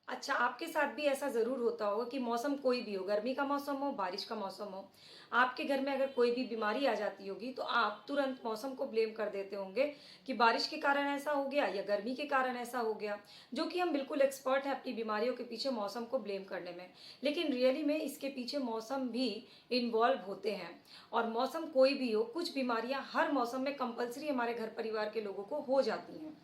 अच्छा, आपके साथ भी ऐसा ज़रूर होता होगा कि मौसम कोई भी हो, गर्मी का मौसम हो, बारिश का मौसम हो, आपके घर में अगर कोई भी बीमारी आ जाती होगी, तो आप तुरंत मौसम को ब्लेम कर देते होंगे कि बारिश के कारण ऐसा हो गया या गर्मी के कारण ऐसा हो गया, जो कि हम बिल्कुल एक्सपर्ट हैं अपनी बीमारियों के पीछे मौसम को ब्लेम करने में। लेकिन रियली में इसके पीछे मौसम भी इन्वॉल्व होते हैं और मौसम कोई भी हो, कुछ बीमारियां हर मौसम में कंपलसरी हमारे घर परिवार के लोगों को हो जाती हैं।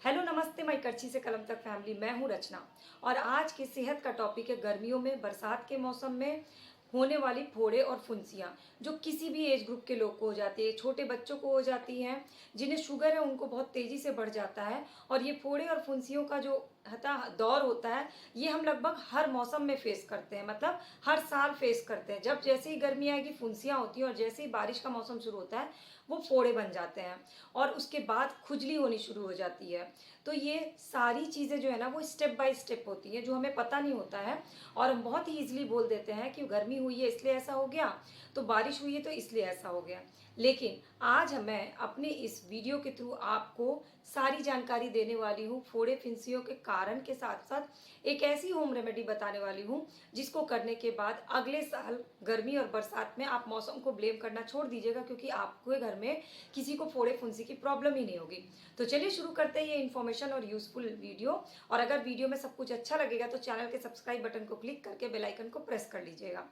हेलो नमस्ते, मैं करची से कलम तक फैमिली, मैं हूँ रचना। और आज की सेहत का टॉपिक है गर्मियों में बरसात के मौसम में होने वाली फोड़े और फुंसियाँ, जो किसी भी एज ग्रुप के लोग को हो जाती है। छोटे बच्चों को हो जाती हैं, जिन्हें शुगर है उनको बहुत तेज़ी से बढ़ जाता है। और ये फोड़े और फुंसियों का जो दौर होता है, ये हम लगभग हर मौसम में फेस करते हैं, मतलब हर साल फेस करते हैं। जब जैसे ही गर्मी आएगी फुंसियाँ होती हैं और जैसे ही बारिश का मौसम शुरू होता है वो फोड़े बन जाते हैं और उसके बाद खुजली होनी शुरू हो जाती है। तो ये सारी चीज़ें जो है ना वो स्टेप बाय स्टेप होती हैं, जो हमें पता नहीं होता है और हम बहुत ही ईजिली बोल देते हैं कि गर्मी हुई है इसलिए ऐसा हो गया, तो बारिश हुई है तो इसलिए ऐसा हो गया। लेकिन आज मैं अपने इस वीडियो के थ्रू आपको सारी जानकारी देने वाली हूँ फोड़े फिंसियों के कारण के साथ साथ एक ऐसी होम रेमेडी बताने वाली हूँ जिसको करने के बाद अगले साल गर्मी और बरसात में आप मौसम को ब्लेम करना छोड़ दीजिएगा, क्योंकि आपके घर में किसी को फोड़े फुंसी की प्रॉब्लम ही नहीं होगी। तो चलिए शुरू करते हैं ये इन्फॉर्मेशन और यूजफुल वीडियो। और अगर वीडियो में सब कुछ अच्छा लगेगा तो चैनल के सब्सक्राइब बटन को क्लिक करके बेल आइकन को प्रेस कर लीजिएगा।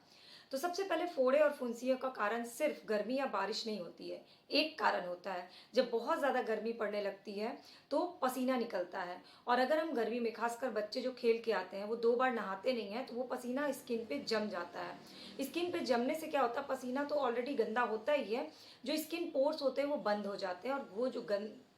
तो सबसे पहले फोड़े और फुंसियों का कारण सिर्फ गर्मी या बारिश नहीं होती है। एक कारण होता है, जब बहुत ज़्यादा गर्मी पड़ने लगती है तो पसीना निकलता है। और अगर हम गर्मी में, खासकर बच्चे जो खेल के आते हैं वो 2 बार नहाते नहीं हैं, तो वो पसीना स्किन पे जम जाता है। स्किन पे जमने से क्या होता है, पसीना तो ऑलरेडी गंदा होता ही है, जो स्किन पोर्स होते हैं वो बंद हो जाते हैं और वो जो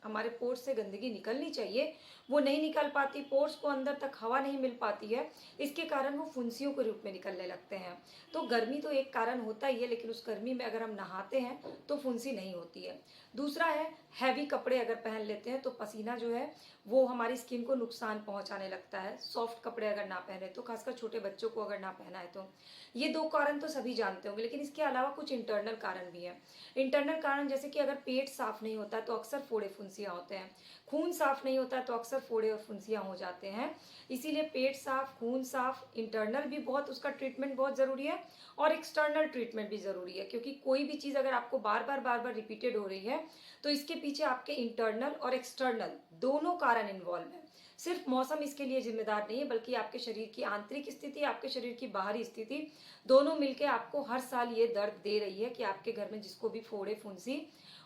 हमारे पोर्स से गंदगी निकलनी चाहिए वो नहीं निकल पाती, पोर्स को अंदर तक हवा नहीं मिल पाती है। इसके कारण वो फुंसियों के रूप में निकलने लगते हैं। तो गर्मी तो एक कारण होता ही है, लेकिन उस गर्मी में अगर हम नहाते हैं तो फुंसी नहीं होती है। दूसरा है, हैवी कपड़े अगर पहन लेते हैं तो पसीना जो है वो हमारी स्किन को नुकसान पहुंचाने लगता है। सॉफ्ट कपड़े अगर ना पहने तो, खासकर छोटे बच्चों को अगर ना पहना है तो। ये 2 कारण तो सभी जानते होंगे, लेकिन इसके अलावा कुछ इंटरनल कारण भी हैं। इंटरनल कारण जैसे कि अगर पेट साफ नहीं होता तो अक्सर फोड़े फुंसियाँ होते हैं। खून साफ नहीं होता तो अक्सर फोड़े और फुंसियाँ हो जाते हैं। इसीलिए पेट साफ, खून साफ, इंटरनल भी बहुत, उसका ट्रीटमेंट बहुत ज़रूरी है और एक्सटर्नल ट्रीटमेंट भी ज़रूरी है, क्योंकि कोई भी चीज़ अगर आपको बार बार रिपीटेड हो रही है तो इसके पीछे आपके इंटरनल और एक्सटर्नल दोनों कारण इन्वॉल्व हैं। सिर्फ मौसम इसके लिए जिम्मेदार नहीं है, बल्कि आपके शरीर की आंतरिक स्थिति, आपके शरीर की बाहरी स्थिति, दोनों मिलकर आपको हर साल ये दर्द दे रही है कि आपके घर में जिसको भी फोड़े फुंसी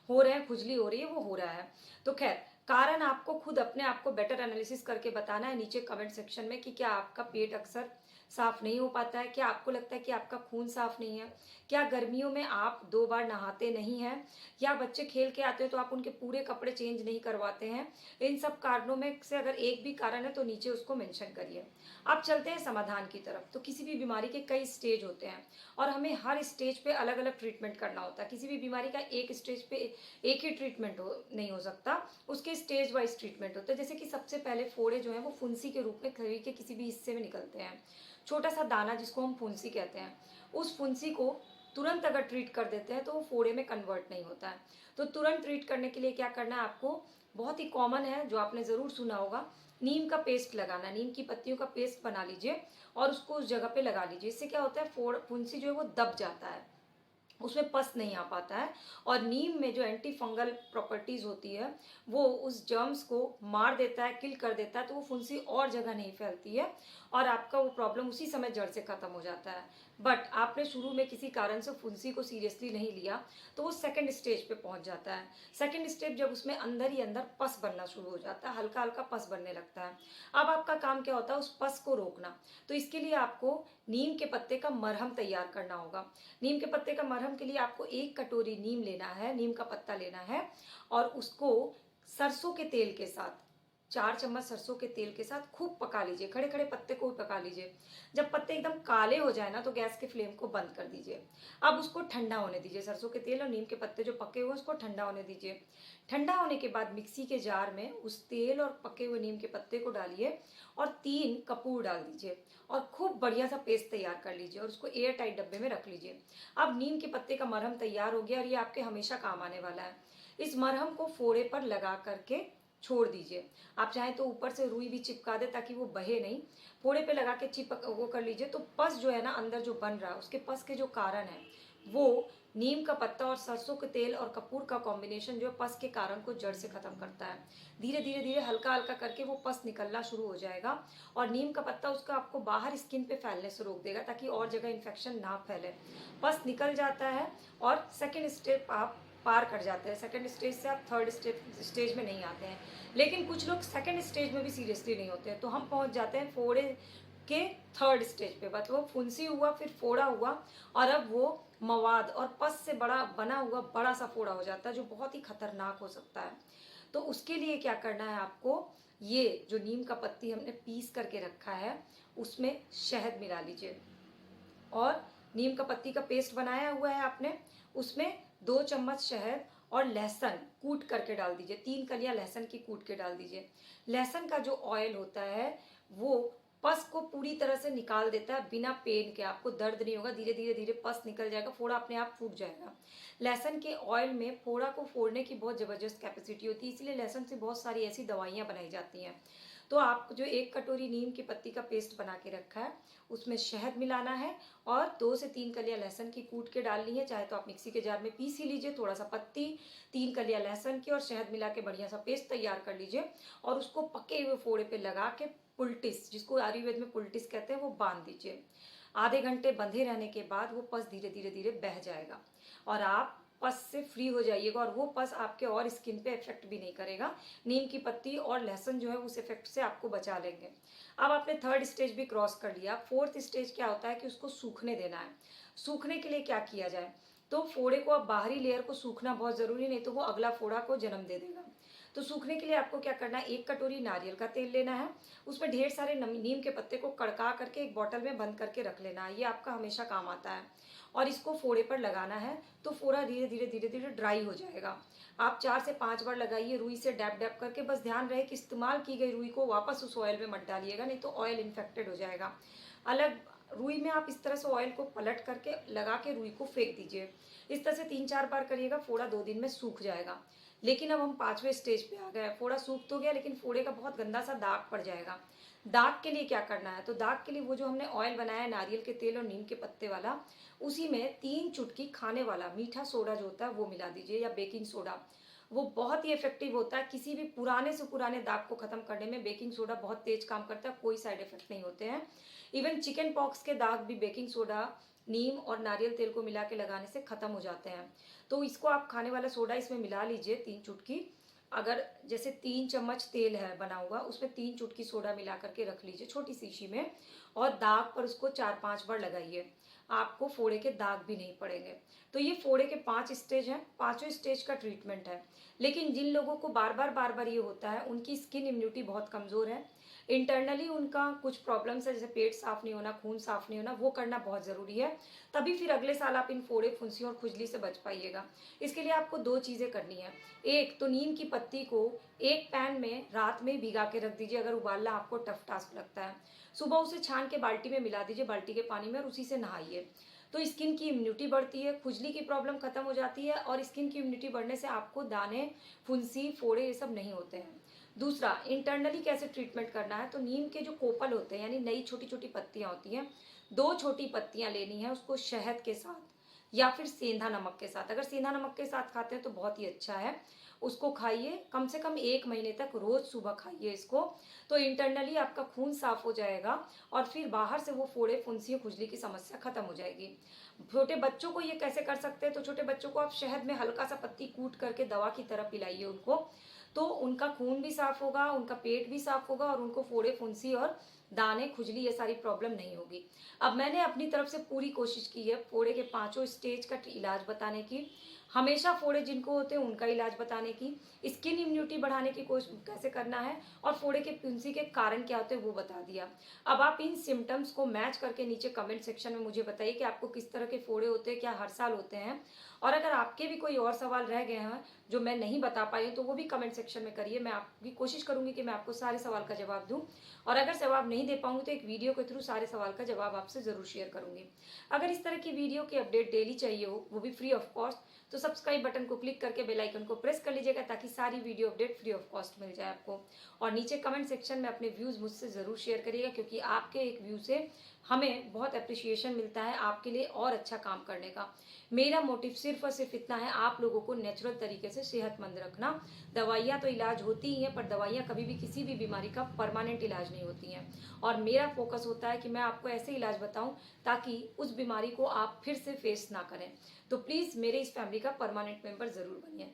हो रहे हैं, खुजली हो रही है, वो हो रहा है। तो खैर, कारण आपको खुद अपने आप को बेटर एनालिसिस करके बताना है नीचे कमेंट सेक्शन में कि क्या आपका पेट अक्सर साफ नहीं हो पाता है, क्या आपको लगता है कि आपका खून साफ नहीं है, क्या गर्मियों में आप 2 बार नहाते नहीं हैं, या बच्चे खेल के आते हैं तो आप उनके पूरे कपड़े चेंज नहीं करवाते हैं। इन सब कारणों में से अगर एक भी कारण है तो नीचे उसको मेंशन करिए। अब चलते हैं समाधान की तरफ। तो किसी भी बीमारी के कई स्टेज होते हैं और हमें हर स्टेज पे अलग अलग ट्रीटमेंट करना होता है। किसी भी बीमारी का एक स्टेज पे एक ही ट्रीटमेंट नहीं हो सकता, उसके स्टेज वाइज ट्रीटमेंट होता है। जैसे कि सबसे पहले फोड़े जो है वो फुंसी के रूप में शरीर के किसी भी हिस्से में निकलते हैं। छोटा सा दाना जिसको हम फुंसी कहते हैं, उस फुंसी को तुरंत अगर ट्रीट कर देते हैं तो वो फोड़े में कन्वर्ट नहीं होता है। तो तुरंत ट्रीट करने के लिए क्या करना है आपको, बहुत ही कॉमन है जो आपने ज़रूर सुना होगा, नीम का पेस्ट लगाना। नीम की पत्तियों का पेस्ट बना लीजिए और उसको उस जगह पे लगा लीजिए। इससे क्या होता है, फुंसी जो है वो दब जाता है, उसमें पस नहीं आ पाता है। और नीम में जो एंटी फंगल प्रॉपर्टीज होती है वो उस जर्म्स को मार देता है, किल कर देता है, तो वो फुंसी और जगह नहीं फैलती है और आपका वो प्रॉब्लम उसी समय जड़ से खत्म हो जाता है। बट आपने शुरू में किसी कारण से फुंसी को सीरियसली नहीं लिया तो वो सेकंड स्टेज पे पहुंच जाता है। सेकंड स्टेज जब उसमें अंदर ही अंदर पस बनना शुरू हो जाता है, हल्का हल्का पस बनने लगता है। अब आपका काम क्या होता है, उस पस को रोकना। तो इसके लिए आपको नीम के पत्ते का मरहम तैयार करना होगा। नीम के पत्ते का मरहम के लिए आपको 1 कटोरी नीम लेना है, नीम का पत्ता लेना है और उसको सरसों के तेल के साथ, 4 चम्मच सरसों के तेल के साथ खूब पका लीजिए। खड़े खड़े पत्ते को पका लीजिए। जब पत्ते एकदम काले हो जाए ना तो गैस के फ्लेम को बंद कर दीजिए। अब उसको ठंडा होने दीजिए। सरसों के तेल और नीम के पत्ते जो पके हुए उसको ठंडा होने दीजिए। ठंडा होने के बाद मिक्सी के जार में उस तेल और पके हुए नीम के पत्ते को डालिए और 3 कपूर डाल दीजिए और खूब बढ़िया सा पेस्ट तैयार कर लीजिए और उसको एयर टाइट डब्बे में रख लीजिए। अब नीम के पत्ते का मरहम तैयार हो गया और ये आपके हमेशा काम आने वाला है। इस मरहम को फोड़े पर लगा करके छोड़ दीजिए। आप चाहें तो ऊपर से रुई भी चिपका दे ताकि वो बहे नहीं, फोड़े पे लगा के चिपक वो कर लीजिए। तो पस जो है ना अंदर जो बन रहा है, उसके पस के जो कारण है वो नीम का पत्ता और सरसों के तेल और कपूर का कॉम्बिनेशन जो है पस के कारण को जड़ से खत्म करता है। धीरे धीरे धीरे हल्का हल्का करके वो पस निकलना शुरू हो जाएगा और नीम का पत्ता उसका आपको बाहर स्किन पे फैलने से रोक देगा ताकि और जगह इन्फेक्शन ना फैले। पस निकल जाता है और सेकेंड स्टेप आप पार कर जाते हैं। सेकेंड स्टेज से आप थर्ड स्टेज में नहीं आते हैं। लेकिन कुछ लोग सेकेंड स्टेज में भी सीरियसली नहीं होते हैं, तो हम पहुंच जाते हैं फोड़े के थर्ड स्टेज पे। मतलब फुंसी हुआ, फिर फोड़ा हुआ, और अब वो मवाद और पस से बड़ा बना हुआ बड़ा सा फोड़ा हो जाता है जो बहुत ही खतरनाक हो सकता है। तो उसके लिए क्या करना है आपको, ये जो नीम का पत्ती हमने पीस करके रखा है उसमें शहद मिला लीजिए, और नीम का पत्ती का पेस्ट बनाया हुआ है आपने, उसमें 2 चम्मच शहद और लहसुन कूट करके डाल दीजिए। 3 कलियां लहसुन की कूट के डाल दीजिए। लहसुन का जो ऑयल होता है वो पस को पूरी तरह से निकाल देता है बिना पेन के। आपको दर्द नहीं होगा, धीरे धीरे धीरे पस निकल जाएगा, फोड़ा अपने आप फूट जाएगा। लहसुन के ऑयल में फोड़ा को फोड़ने की बहुत जबरदस्त कैपेसिटी होती है, इसलिए लहसुन से बहुत सारी ऐसी दवाइयां बनाई जाती हैं। तो आप जो 1 कटोरी नीम की पत्ती का पेस्ट बना के रखा है उसमें शहद मिलाना है और 2 से 3 कलियां लहसुन की कूट के डालनी है। चाहे तो आप मिक्सी के जार में पीस ही लीजिए, थोड़ा सा पत्ती, 3 कलियां लहसुन की और शहद मिला के बढ़िया सा पेस्ट तैयार कर लीजिए और उसको पके हुए फोड़े पे लगा के पुलटिस, जिसको आयुर्वेद में पुलटिस कहते हैं, वो बांध दीजिए। आधे घंटे बंधे रहने के बाद वो पस धीरे धीरे धीरे बह जाएगा और आप पस से फ्री हो जाइएगा, और वो पस आपके और स्किन पे इफेक्ट भी नहीं करेगा। नीम की पत्ती और लहसुन जो है उस इफेक्ट से आपको बचा लेंगे। अब आपने थर्ड स्टेज भी क्रॉस कर लिया। फोर्थ स्टेज क्या होता है कि उसको सूखने देना है। सूखने के लिए क्या किया जाए, तो फोड़े को, अब बाहरी लेयर को सूखना बहुत जरूरी, नहीं तो वो अगला फोड़ा को जन्म दे देगा। तो सूखने के लिए आपको क्या करना है, 1 कटोरी नारियल का तेल लेना है, उसमें ढेर सारे नीम के पत्ते को कड़का करके एक बॉटल में बंद करके रख लेना है। ये आपका हमेशा काम आता है और इसको फोड़े पर लगाना है तो फोड़ा धीरे धीरे धीरे धीरे ड्राई हो जाएगा। आप 4 से 5 बार लगाइए रुई से डैप डैप करके। बस ध्यान रहे कि इस्तेमाल की गई रुई को वापस उस ऑयल में मत डालिएगा, नहीं तो ऑयल इन्फेक्टेड हो जाएगा। अलग रुई में आप इस तरह से ऑयल को पलट करके लगा के रुई को फेंक दीजिए। इस तरह से 3-4 बार करिएगा, फोड़ा 2 दिन में सूख जाएगा। लेकिन अब हम 5वें स्टेज पे आ गए। फोड़ा सूख तो गया लेकिन फोड़े का बहुत गंदा सा दाग पड़ जाएगा। दाग के लिए क्या करना है, तो दाग के लिए वो जो हमने ऑयल बनाया है नारियल के तेल और नीम के पत्ते वाला, उसी में 3 चुटकी खाने वाला मीठा सोडा जो होता है वो मिला दीजिए, या बेकिंग सोडा। वो बहुत ही इफेक्टिव होता है। किसी भी पुराने से पुराने दाग को खत्म करने में बेकिंग सोडा बहुत तेज काम करता है, कोई साइड इफेक्ट नहीं होते हैं। इवन चिकन पॉक्स के दाग भी बेकिंग सोडा, नीम और नारियल तेल को मिला के लगाने से खत्म हो जाते हैं। तो इसको आप खाने वाला सोडा इसमें मिला लीजिए 3 चुटकी। अगर जैसे 3 चम्मच तेल है बना हुआ, उसमें 3 चुटकी सोडा मिला करके रख लीजिए छोटी शीशी में, और दाग पर उसको 4-5 बार लगाइए। आपको फोड़े के दाग भी नहीं पड़ेंगे। तो ये फोड़े के 5 स्टेज हैं, 5वें स्टेज का ट्रीटमेंट है। लेकिन जिन लोगों को बार बार ये होता है, उनकी स्किन इम्यूनिटी बहुत कमजोर है, इंटरनली उनका कुछ प्रॉब्लम्स है, जैसे पेट साफ नहीं होना, खून साफ नहीं होना, वो करना बहुत जरूरी है। तभी फिर अगले साल आप इन फोड़े, फुंसियों और खुजली से बच पाइएगा। इसके लिए आपको 2 चीजें करनी है। एक तो नीम की पत्ती को एक पैन में रात में भिगा के रख दीजिए, अगर उबालना आपको टफ टास्क लगता है। सुबह उसे छान के बाल्टी में मिला दीजिए, बाल्टी के पानी में, और उसी से नहाइए। तो स्किन की इम्यूनिटी बढ़ती है, खुजली की प्रॉब्लम खत्म हो जाती है, और स्किन की इम्यूनिटी बढ़ने से आपको दाने, फुंसी, फोड़े ये सब नहीं होते हैं। दूसरा, इंटरनली कैसे ट्रीटमेंट करना है, तो नीम के जो कोपल होते हैं, यानी नई छोटी छोटी पत्तियां होती हैं, 2 छोटी पत्तियां लेनी है, उसको शहद के साथ या फिर सेंधा नमक के साथ, अगर सेंधा नमक के साथ खाते हैं तो बहुत ही अच्छा है, उसको खाइए। कम से कम 1 महीने तक रोज सुबह खाइए इसको। तो इंटरनली आपका खून साफ हो जाएगा और फिर बाहर से वो फोड़े, फुंसी, खुजली की समस्या खत्म हो जाएगी। छोटे बच्चों को ये कैसे कर सकते हैं, तो छोटे बच्चों को आप शहद में हल्का सा पत्ती कूट करके दवा की तरह पिलाइए उनको, तो उनका खून भी साफ होगा, उनका पेट भी साफ होगा, और उनको फोड़े, फुंसी और दाने, खुजली ये सारी प्रॉब्लम नहीं होगी। अब मैंने अपनी तरफ से पूरी कोशिश की है फोड़े के 5 स्टेज का इलाज बताने की, हमेशा फोड़े जिनको होते हैं उनका इलाज बताने की, स्किन इम्यूनिटी बढ़ाने की कोशिश कैसे करना है, और फोड़े के, फुंसी के कारण क्या होते हैं वो बता दिया। अब आप इन सिम्टम्स को मैच करके नीचे कमेंट सेक्शन में मुझे बताइए कि आपको किस तरह के फोड़े होते हैं, क्या हर साल होते हैं, और अगर आपके भी कोई और सवाल रह गए हैं जो मैं नहीं बता पाई हूँ तो वो भी कमेंट सेक्शन में करिए। मैं आपकी कोशिश करूंगी कि मैं आपको सारे सवाल का जवाब दूं, और अगर जवाब नहीं दे पाऊंगी तो एक वीडियो के थ्रू सारे सवाल का जवाब आपसे जरूर शेयर करूंगी। अगर इस तरह की वीडियो की अपडेट डेली चाहिए हो, वो भी फ्री ऑफ कॉस्ट, तो सब्सक्राइब बटन को क्लिक करके बेल आइकन को प्रेस कर लीजिएगा ताकि सारी video update free of cost मिल जाए आपको। और नीचे कमेंट सेक्शन में अपने व्यूज मुझसे जरूर शेयर करिएगा, क्योंकि आपके एक व्यू से हमें बहुत अप्रिशिएशन मिलता है आपके लिए और अच्छा काम करने का। मेरा मोटिव सिर्फ और सिर्फ इतना है, आप लोगों को नेचुरल तरीके से सेहतमंद रखना। दवाइयाँ तो इलाज होती ही हैं, पर दवाइयाँ कभी भी किसी भी बीमारी का परमानेंट इलाज नहीं होती हैं। और मेरा फोकस होता है कि मैं आपको ऐसे इलाज बताऊं ताकि उस बीमारी को आप फिर से फेस ना करें। तो प्लीज़ मेरे इस फैमिली का परमानेंट मेंबर ज़रूर बनिए।